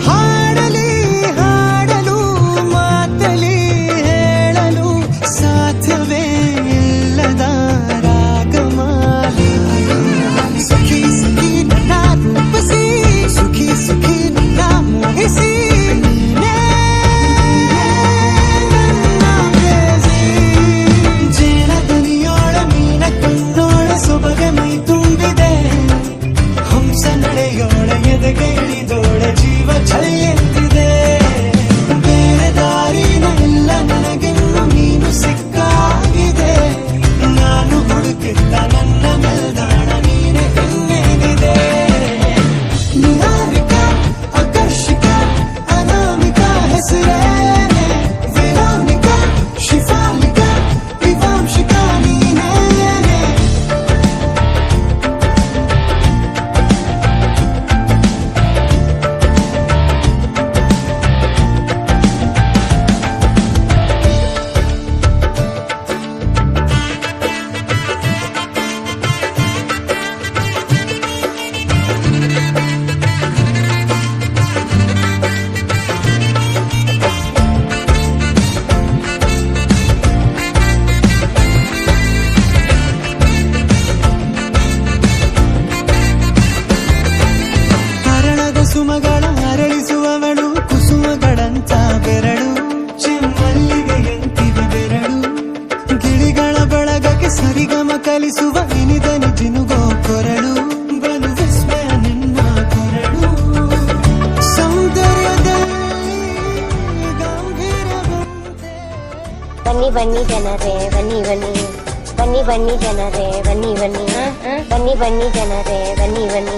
ಹಾಡಲಿ ಹಾಡಲು ಮಾತಲಿ ಹೇಳಲು ಸಾಧ್ಯವೇ ಇಲ್ಲದ ರಾಗಮಾಲಿ ಸುಖಿ ಸುಖಿ ನನ್ನ ರೂಪಿಸಿ ಸುಖಿ ಸುಖಿ ನನ್ನ ಮೋಹಿಸಿ ಸೊಬಗೆ ಮೈ ತುಂಬಿದೆ ಹಂಸ ನಡೆಯೋಳ ಎದೆಗೆ ಇಳಿದೋಳ ಜೀವ ಛಳಿ ಎಂದಿದೆ ಬೇರೆ ದಾರಿನ ಇಲ್ಲ ನನಗೆನ್ನು ನೀನು ಸಿಕ್ಕಾಗಿದೆ ನಾನು ಹುಡುಕಿದ್ದ ನನ್ನ ನಿಲ್ದಾಣ ನೀನೆ ಇನ್ನೇನಿದೆ ನಿಹಾರಿಕ ಆಕರ್ಷಿಕ ಅನಾಮಿಕ ಹೆಸರೇನೆ ವೆರೋನಿಕ ಶಿಫಾಲಿಕ ವಿವಾಂಶಿಕ ನೀನೇ ಸುಮಗಳ ಅರಳಿಸುವವಳು ಕುಸುಮಗಳಂತ ಬೆರಳು ಚೆಮ್ಮಲ್ಲಿಗೆಯಂತಿವೆ ಬೆರಳು ಗಿಳಿಗಳ ಬಳಗಕ್ಕೆ ಸರಿಗಮ ಕಲಿಸುವ ಇನಿದನಿ ಜಿನುಗೋ ಕೊರಳು ಬಲು ವಿಸ್ಮಯ ನಿನ್ನ ಕೊರಳು ಸೌಂದರ್ಯದಲ್ಲಿ ಗಂಭೀರವಂತೆ ಬನ್ನಿ ಬನ್ನಿ ಜನರೇ ಬನ್ನಿ ಬನ್ನಿ ಬನ್ನಿ ಬನ್ನಿ ಜನರೇ ಬನ್ನಿ ಬನ್ನಿ ಬನ್ನಿ ಬನ್ನಿ ಜನರೇ ಬನ್ನಿ ಬನ್ನಿ